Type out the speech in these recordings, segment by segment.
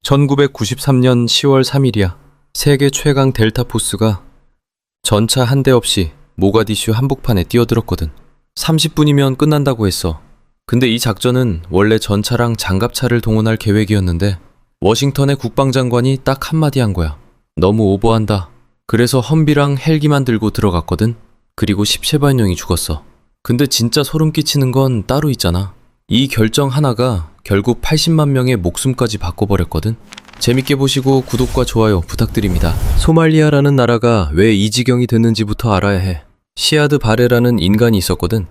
1993년 10월 3일이야. 세계 최강 델타 포스가 전차 한 대 없이 모가디슈 한복판에 뛰어들었거든. 30분이면 끝난다고 했어. 근데 이 작전은 원래 전차랑 장갑차를 동원할 계획이었는데 워싱턴의 국방장관이 딱 한마디 한 거야. 너무 오버한다. 그래서 험비랑 헬기만 들고 들어갔거든. 그리고 17만명이 죽었어. 근데 진짜 소름 끼치는 건 따로 있잖아. 이 결정 하나가 결국 80만 명의 목숨까지 바꿔버렸거든. 재밌게 보시고 구독과 좋아요 부탁드립니다. 소말리아라는 나라가 왜 이 지경이 됐는지부터 알아야 해. 시아드 바레라는 인간이 있었거든.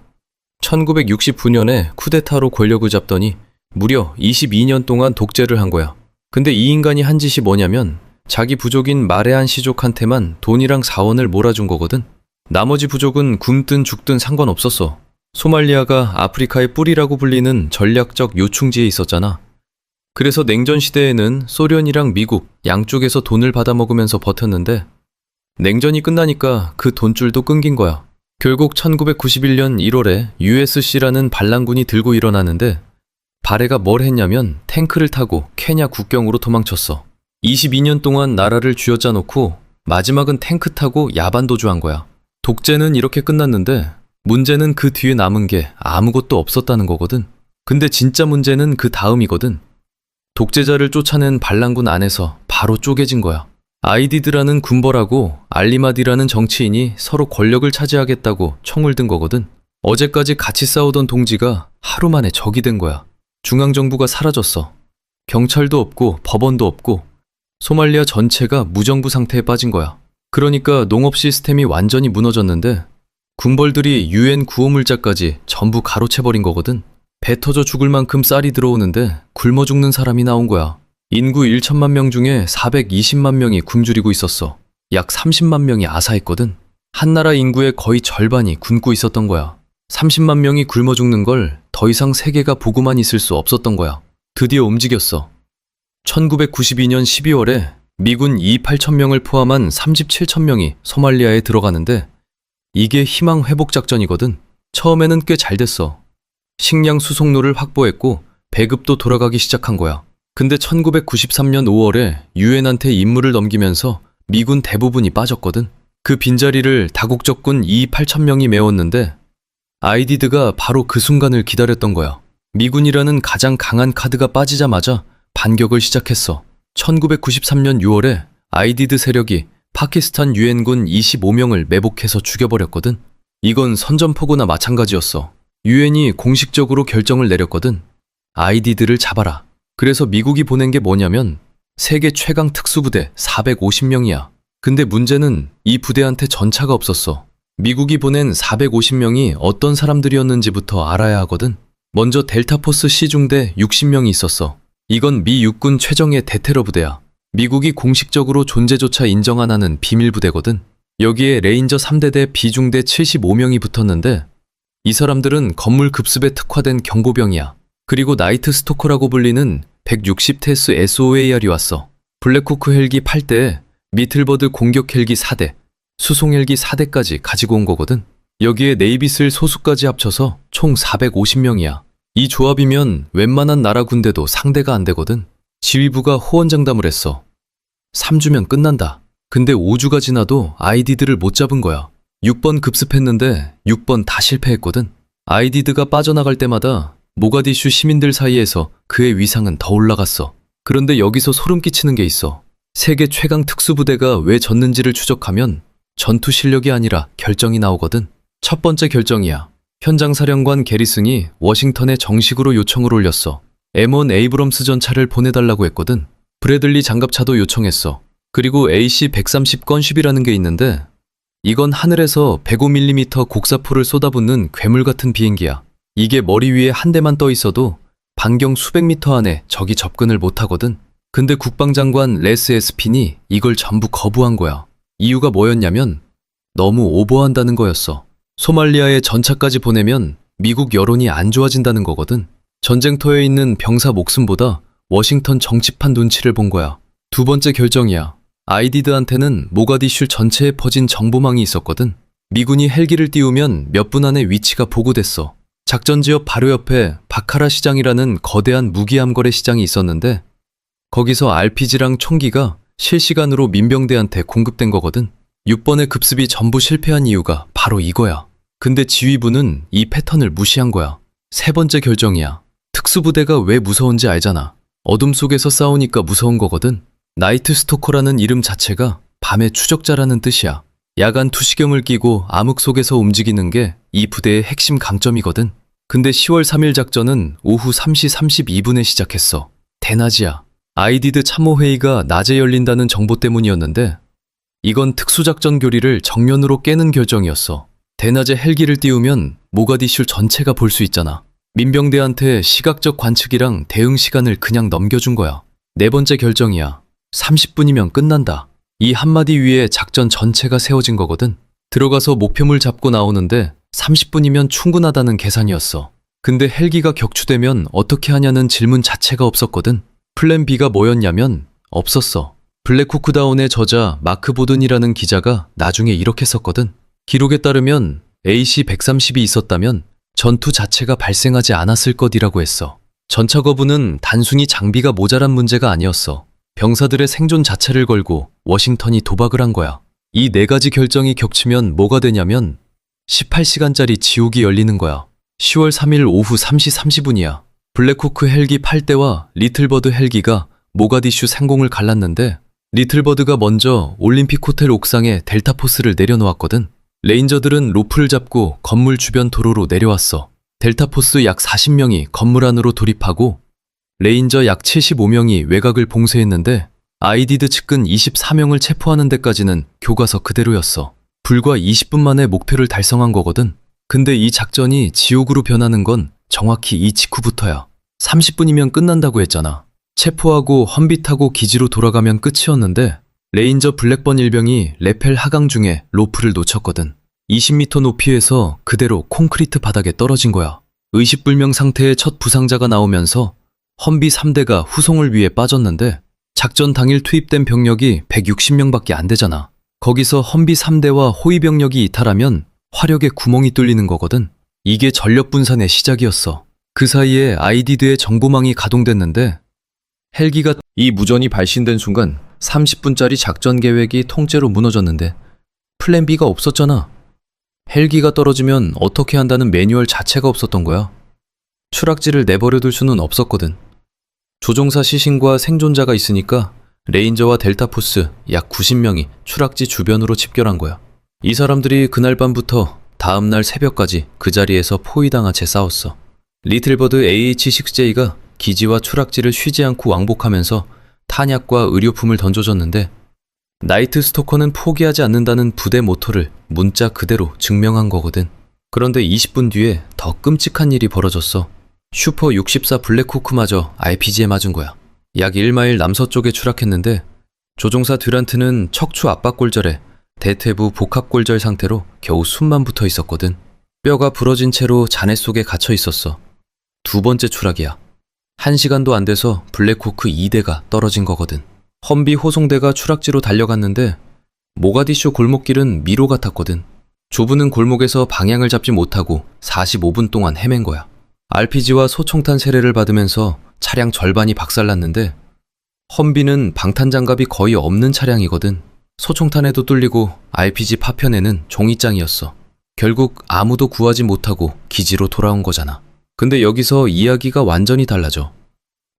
1969년에 쿠데타로 권력을 잡더니 무려 22년 동안 독재를 한 거야. 근데 이 인간이 한 짓이 뭐냐면 자기 부족인 마레안 시족한테만 돈이랑 자원을 몰아준 거거든. 나머지 부족은 굶든 죽든 상관없었어. 소말리아가 아프리카의 뿌리라고 불리는 전략적 요충지에 있었잖아. 그래서 냉전 시대에는 소련이랑 미국 양쪽에서 돈을 받아먹으면서 버텼는데 냉전이 끝나니까 그 돈줄도 끊긴 거야. 결국 1991년 1월에 USC라는 반란군이 들고 일어나는데 바레가 뭘 했냐면 탱크를 타고 케냐 국경으로 도망쳤어. 22년 동안 나라를 쥐어짜 놓고 마지막은 탱크 타고 야반도주한 거야. 독재는 이렇게 끝났는데 문제는 그 뒤에 남은 게 아무것도 없었다는 거거든. 근데 진짜 문제는 그 다음이거든. 독재자를 쫓아낸 반란군 안에서 바로 쪼개진 거야. 아이디드라는 군벌하고 알리마디라는 정치인이 서로 권력을 차지하겠다고 총을 든 거거든. 어제까지 같이 싸우던 동지가 하루 만에 적이 된 거야. 중앙정부가 사라졌어. 경찰도 없고 법원도 없고 소말리아 전체가 무정부 상태에 빠진 거야. 그러니까 농업 시스템이 완전히 무너졌는데 군벌들이 UN 구호물자까지 전부 가로채버린 거거든. 배 터져 죽을 만큼 쌀이 들어오는데 굶어 죽는 사람이 나온 거야. 인구 1천만 명 중에 420만 명이 굶주리고 있었어. 약 30만 명이 아사했거든. 한 나라 인구의 거의 절반이 굶고 있었던 거야. 30만 명이 굶어 죽는 걸 더 이상 세계가 보고만 있을 수 없었던 거야. 드디어 움직였어. 1992년 12월에 미군 28,000명을 포함한 37,000명이 소말리아에 들어가는데 이게 희망 회복 작전이거든. 처음에는 꽤 잘 됐어. 식량 수송로를 확보했고 배급도 돌아가기 시작한 거야. 근데 1993년 5월에 유엔한테 임무를 넘기면서 미군 대부분이 빠졌거든. 그 빈자리를 다국적군 28,000명이 메웠는데 아이디드가 바로 그 순간을 기다렸던 거야. 미군이라는 가장 강한 카드가 빠지자마자 반격을 시작했어. 1993년 6월에 아이디드 세력이 파키스탄 유엔군 25명을 매복해서 죽여버렸거든. 이건 선전포고나 마찬가지였어. 유엔이 공식적으로 결정을 내렸거든. 아이디드를 잡아라. 그래서 미국이 보낸 게 뭐냐면 세계 최강 특수부대 450명이야. 근데 문제는 이 부대한테 전차가 없었어. 미국이 보낸 450명이 어떤 사람들이었는지부터 알아야 하거든. 먼저 델타포스 C중대 60명이 있었어. 이건 미 육군 최정예 대테러 부대야. 미국이 공식적으로 존재조차 인정 안 하는 비밀 부대거든. 여기에 레인저 3대대 B중대 75명이 붙었는데 이 사람들은 건물 급습에 특화된 경보병이야. 그리고 나이트 스토커라고 불리는 160테스 SOAR이 왔어. 블랙호크 헬기 8대에 미틀버드 공격 헬기 4대, 수송 헬기 4대까지 가지고 온 거거든. 여기에 네이비슬 소수까지 합쳐서 총 450명이야. 이 조합이면 웬만한 나라 군대도 상대가 안 되거든. 지휘부가 호언장담을 했어. 3주면 끝난다. 근데 5주가 지나도 아이디드를 못 잡은 거야. 6번 급습했는데 6번 다 실패했거든. 아이디드가 빠져나갈 때마다 모가디슈 시민들 사이에서 그의 위상은 더 올라갔어. 그런데 여기서 소름 끼치는 게 있어. 세계 최강 특수부대가 왜 졌는지를 추적하면 전투 실력이 아니라 결정이 나오거든. 첫 번째 결정이야. 현장 사령관 게리슨이 워싱턴에 정식으로 요청을 올렸어. M1 에이브럼스 전차를 보내달라고 했거든. 브래들리 장갑차도 요청했어. 그리고 AC-130 건쉽이라는 게 있는데 이건 하늘에서 105mm 곡사포를 쏟아붓는 괴물 같은 비행기야. 이게 머리 위에 한 대만 떠 있어도 반경 수백 미터 안에 적이 접근을 못 하거든. 근데 국방장관 레스 에스핀이 이걸 전부 거부한 거야. 이유가 뭐였냐면 너무 오버한다는 거였어. 소말리아에 전차까지 보내면 미국 여론이 안 좋아진다는 거거든. 전쟁터에 있는 병사 목숨보다 워싱턴 정치판 눈치를 본 거야. 두 번째 결정이야. 아이디드한테는 모가디슈 전체에 퍼진 정보망이 있었거든. 미군이 헬기를 띄우면 몇 분 안에 위치가 보고됐어. 작전지역 바로 옆에 바카라 시장이라는 거대한 무기함거래 시장이 있었는데 거기서 RPG랑 총기가 실시간으로 민병대한테 공급된 거거든. 6번의 급습이 전부 실패한 이유가 바로 이거야. 근데 지휘부는 이 패턴을 무시한 거야. 세 번째 결정이야. 특수부대가 왜 무서운지 알잖아. 어둠 속에서 싸우니까 무서운 거거든. 나이트 스토커라는 이름 자체가 밤의 추적자라는 뜻이야. 야간 투시경을 끼고 암흑 속에서 움직이는 게 이 부대의 핵심 강점이거든. 근데 10월 3일 작전은 오후 3시 32분에 시작했어. 대낮이야. 아이디드 참모회의가 낮에 열린다는 정보 때문이었는데 이건 특수작전 교리를 정면으로 깨는 결정이었어. 대낮에 헬기를 띄우면 모가디슈 전체가 볼 수 있잖아. 민병대한테 시각적 관측이랑 대응 시간을 그냥 넘겨준 거야. 네 번째 결정이야. 30분이면 끝난다. 이 한마디 위에 작전 전체가 세워진 거거든. 들어가서 목표물 잡고 나오는데 30분이면 충분하다는 계산이었어. 근데 헬기가 격추되면 어떻게 하냐는 질문 자체가 없었거든. 플랜 B가 뭐였냐면 없었어. 블랙호크다운의 저자 마크 보든이라는 기자가 나중에 이렇게 썼거든. 기록에 따르면 AC-130이 있었다면 전투 자체가 발생하지 않았을 것이라고 했어. 전차 거부는 단순히 장비가 모자란 문제가 아니었어. 병사들의 생존 자체를 걸고 워싱턴이 도박을 한 거야. 이 네 가지 결정이 겹치면 뭐가 되냐면 18시간짜리 지옥이 열리는 거야. 10월 3일 오후 3시 30분이야. 블랙호크 헬기 8대와 리틀버드 헬기가 모가디슈 상공을 갈랐는데 리틀버드가 먼저 올림픽 호텔 옥상에 델타포스를 내려놓았거든. 레인저들은 로프를 잡고 건물 주변 도로로 내려왔어. 델타포스 약 40명이 건물 안으로 돌입하고 레인저 약 75명이 외곽을 봉쇄했는데 아이디드 측근 24명을 체포하는 데까지는 교과서 그대로였어. 불과 20분 만에 목표를 달성한 거거든. 근데 이 작전이 지옥으로 변하는 건 정확히 이 직후부터야. 30분이면 끝난다고 했잖아. 체포하고 험비 타고 기지로 돌아가면 끝이었는데 레인저 블랙번 일병이 레펠 하강 중에 로프를 놓쳤거든. 20m 높이에서 그대로 콘크리트 바닥에 떨어진 거야. 의식불명 상태의 첫 부상자가 나오면서 험비 3대가 후송을 위해 빠졌는데 작전 당일 투입된 병력이 160명밖에 안 되잖아. 거기서 험비 3대와 호위 병력이 이탈하면 화력에 구멍이 뚫리는 거거든. 이게 전력 분산의 시작이었어. 그 사이에 아이디드의 정보망이 가동됐는데 헬기가 이 무전이 발신된 순간 30분짜리 작전 계획이 통째로 무너졌는데 플랜 B가 없었잖아. 헬기가 떨어지면 어떻게 한다는 매뉴얼 자체가 없었던 거야. 추락지를 내버려둘 수는 없었거든. 조종사 시신과 생존자가 있으니까 레인저와 델타포스 약 90명이 추락지 주변으로 집결한 거야. 이 사람들이 그날 밤부터 다음날 새벽까지 그 자리에서 포위당한 채 싸웠어. 리틀버드 AH-6J가 기지와 추락지를 쉬지 않고 왕복하면서 탄약과 의료품을 던져줬는데 나이트 스토커는 포기하지 않는다는 부대 모토를 문자 그대로 증명한 거거든. 그런데 20분 뒤에 더 끔찍한 일이 벌어졌어. 슈퍼 64 블랙호크마저 RPG에 맞은 거야. 약 1마일 남서쪽에 추락했는데 조종사 듀란트는 척추 압박골절에 대퇴부 복합골절 상태로 겨우 숨만 붙어 있었거든. 뼈가 부러진 채로 잔해 속에 갇혀 있었어. 두 번째 추락이야. 1시간도 안 돼서 블랙호크 2대가 떨어진 거거든. 험비 호송대가 추락지로 달려갔는데 모가디슈 골목길은 미로 같았거든. 조부는 골목에서 방향을 잡지 못하고 45분 동안 헤맨 거야. RPG와 소총탄 세례를 받으면서 차량 절반이 박살났는데 험비는 방탄장갑이 거의 없는 차량이거든. 소총탄에도 뚫리고 RPG 파편에는 종이장이었어. 결국 아무도 구하지 못하고 기지로 돌아온 거잖아. 근데 여기서 이야기가 완전히 달라져.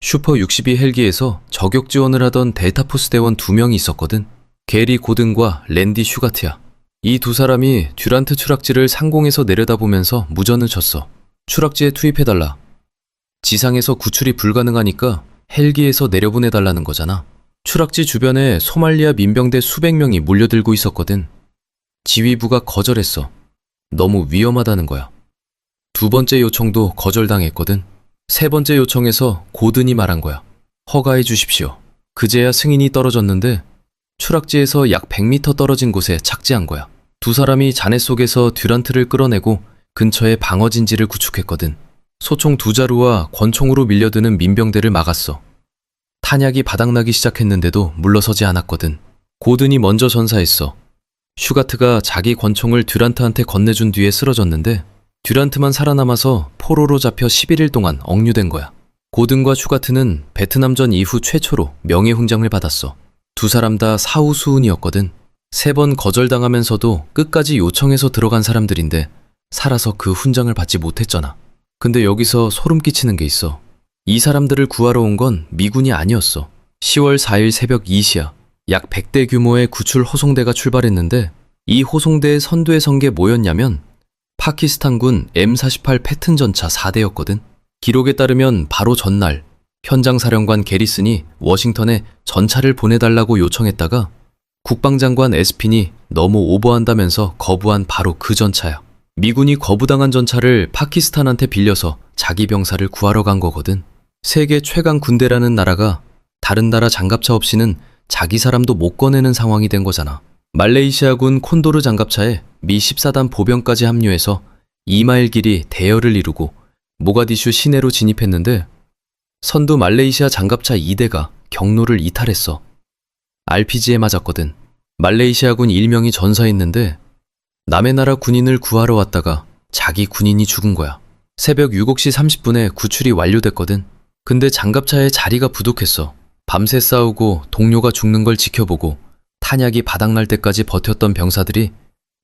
슈퍼 62 헬기에서 저격 지원을 하던 델타포스 대원 2명이 있었거든. 게리 고든과 랜디 슈가트야. 이 두 사람이 듀란트 추락지를 상공에서 내려다보면서 무전을 쳤어. 추락지에 투입해달라. 지상에서 구출이 불가능하니까 헬기에서 내려보내달라는 거잖아. 추락지 주변에 소말리아 민병대 수백 명이 몰려들고 있었거든. 지휘부가 거절했어. 너무 위험하다는 거야. 두 번째 요청도 거절당했거든. 세 번째 요청에서 고든이 말한 거야. 허가해 주십시오. 그제야 승인이 떨어졌는데 추락지에서 약 100m 떨어진 곳에 착지한 거야. 두 사람이 잔해 속에서 듀란트를 끌어내고 근처에 방어진지를 구축했거든. 소총 2자루와 권총으로 밀려드는 민병대를 막았어. 탄약이 바닥나기 시작했는데도 물러서지 않았거든. 고든이 먼저 전사했어. 슈가트가 자기 권총을 듀란트한테 건네준 뒤에 쓰러졌는데 듀란트만 살아남아서 포로로 잡혀 11일 동안 억류된 거야. 고든과 슈가트는 베트남전 이후 최초로 명예훈장을 받았어. 두 사람 다 사후수훈이었거든. 3번 거절당하면서도 끝까지 요청해서 들어간 사람들인데 살아서 그 훈장을 받지 못했잖아. 근데 여기서 소름 끼치는 게 있어. 이 사람들을 구하러 온 건 미군이 아니었어. 10월 4일 새벽 2시야. 약 100대 규모의 구출 호송대가 출발했는데 이 호송대의 선두에 선 게 뭐였냐면 파키스탄군 M48 패튼 전차 4대였거든. 기록에 따르면 바로 전날 현장 사령관 게리슨이 워싱턴에 전차를 보내달라고 요청했다가 국방장관 에스핀이 너무 오버한다면서 거부한 바로 그 전차야. 미군이 거부당한 전차를 파키스탄한테 빌려서 자기 병사를 구하러 간 거거든. 세계 최강 군대라는 나라가 다른 나라 장갑차 없이는 자기 사람도 못 꺼내는 상황이 된 거잖아. 말레이시아군 콘도르 장갑차에 미 14단 보병까지 합류해서 2마일 길이 대열을 이루고 모가디슈 시내로 진입했는데 선두 말레이시아 장갑차 2대가 경로를 이탈했어. RPG에 맞았거든. 말레이시아군 1명이 전사했는데 남의 나라 군인을 구하러 왔다가 자기 군인이 죽은 거야. 새벽 7시 30분에 구출이 완료됐거든. 근데 장갑차에 자리가 부족했어. 밤새 싸우고 동료가 죽는 걸 지켜보고 탄약이 바닥날 때까지 버텼던 병사들이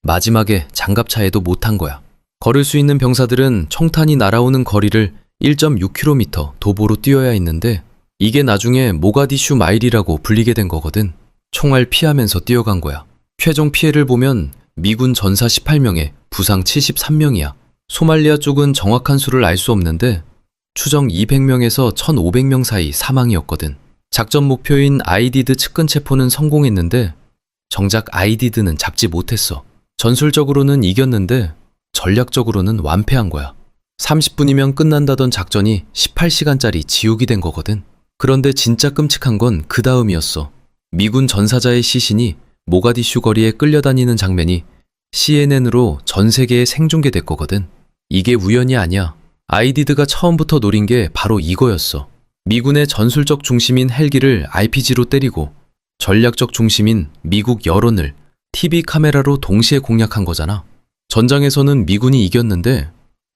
마지막에 장갑차에도 못 탄 거야. 걸을 수 있는 병사들은 총탄이 날아오는 거리를 1.6km 도보로 뛰어야 했는데 이게 나중에 모가디슈 마일이라고 불리게 된 거거든. 총알 피하면서 뛰어간 거야. 최종 피해를 보면 미군 전사 18명에 부상 73명이야. 소말리아 쪽은 정확한 수를 알 수 없는데 추정 200명에서 1500명 사이 사망이었거든. 작전 목표인 아이디드 측근 체포는 성공했는데 정작 아이디드는 잡지 못했어. 전술적으로는 이겼는데 전략적으로는 완패한 거야. 30분이면 끝난다던 작전이 18시간짜리 지옥이 된 거거든. 그런데 진짜 끔찍한 건 그 다음이었어. 미군 전사자의 시신이 모가디슈 거리에 끌려다니는 장면이 CNN으로 전 세계에 생중계될 거거든. 이게 우연이 아니야. 아이디드가 처음부터 노린 게 바로 이거였어. 미군의 전술적 중심인 헬기를 RPG로 때리고 전략적 중심인 미국 여론을 TV 카메라로 동시에 공략한 거잖아. 전장에서는 미군이 이겼는데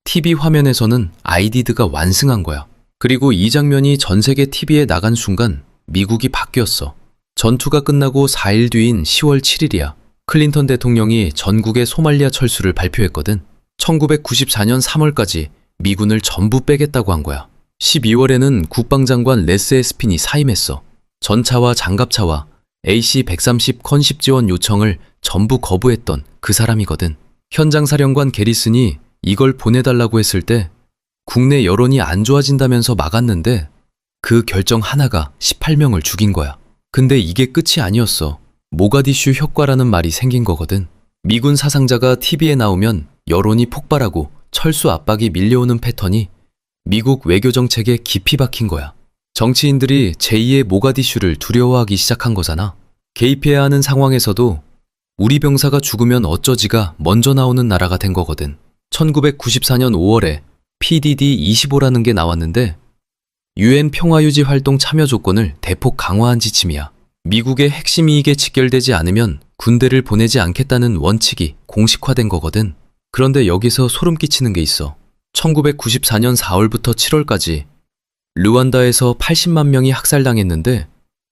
TV 화면에서는 아이디드가 완승한 거야. 그리고 이 장면이 전 세계 TV에 나간 순간 미국이 바뀌었어. 전투가 끝나고 4일 뒤인 10월 7일이야. 클린턴 대통령이 전국의 소말리아 철수를 발표했거든. 1994년 3월까지 미군을 전부 빼겠다고 한 거야. 12월에는 국방장관 레스 에스핀이 사임했어. 전차와 장갑차와 AC-130 컨십 지원 요청을 전부 거부했던 그 사람이거든. 현장 사령관 게리슨이 이걸 보내달라고 했을 때 국내 여론이 안 좋아진다면서 막았는데 그 결정 하나가 18명을 죽인 거야. 근데 이게 끝이 아니었어. 모가디슈 효과라는 말이 생긴 거거든. 미군 사상자가 TV에 나오면 여론이 폭발하고 철수 압박이 밀려오는 패턴이 미국 외교 정책에 깊이 박힌 거야. 정치인들이 제2의 모가디슈를 두려워하기 시작한 거잖아. 개입해야 하는 상황에서도 우리 병사가 죽으면 어쩌지가 먼저 나오는 나라가 된 거거든. 1994년 5월에 PDD-25라는 게 나왔는데 UN 평화유지 활동 참여 조건을 대폭 강화한 지침이야. 미국의 핵심 이익에 직결되지 않으면 군대를 보내지 않겠다는 원칙이 공식화된 거거든. 그런데 여기서 소름 끼치는 게 있어. 1994년 4월부터 7월까지 르완다에서 80만 명이 학살당했는데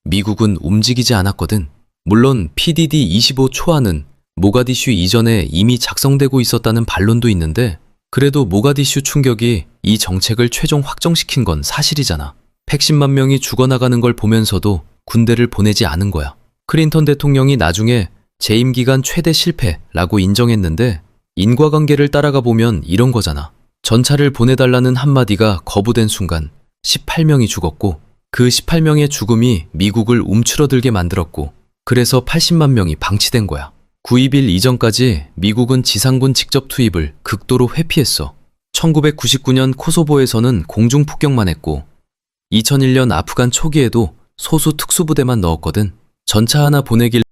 미국은 움직이지 않았거든. 물론 PDD-25 초안은 모가디슈 이전에 이미 작성되고 있었다는 반론도 있는데 그래도 모가디슈 충격이 이 정책을 최종 확정시킨 건 사실이잖아. 110만 명이 죽어나가는 걸 보면서도 군대를 보내지 않은 거야. 클린턴 대통령이 나중에 재임 기간 최대 실패라고 인정했는데 인과관계를 따라가 보면 이런 거잖아. 전차를 보내달라는 한마디가 거부된 순간 18명이 죽었고 그 18명의 죽음이 미국을 움츠러들게 만들었고 그래서 80만 명이 방치된 거야. 9.21 이전까지 미국은 지상군 직접 투입을 극도로 회피했어. 1999년 코소보에서는 공중 폭격만 했고 2001년 아프간 초기에도 소수 특수부대만 넣었거든. 전차 하나 보내길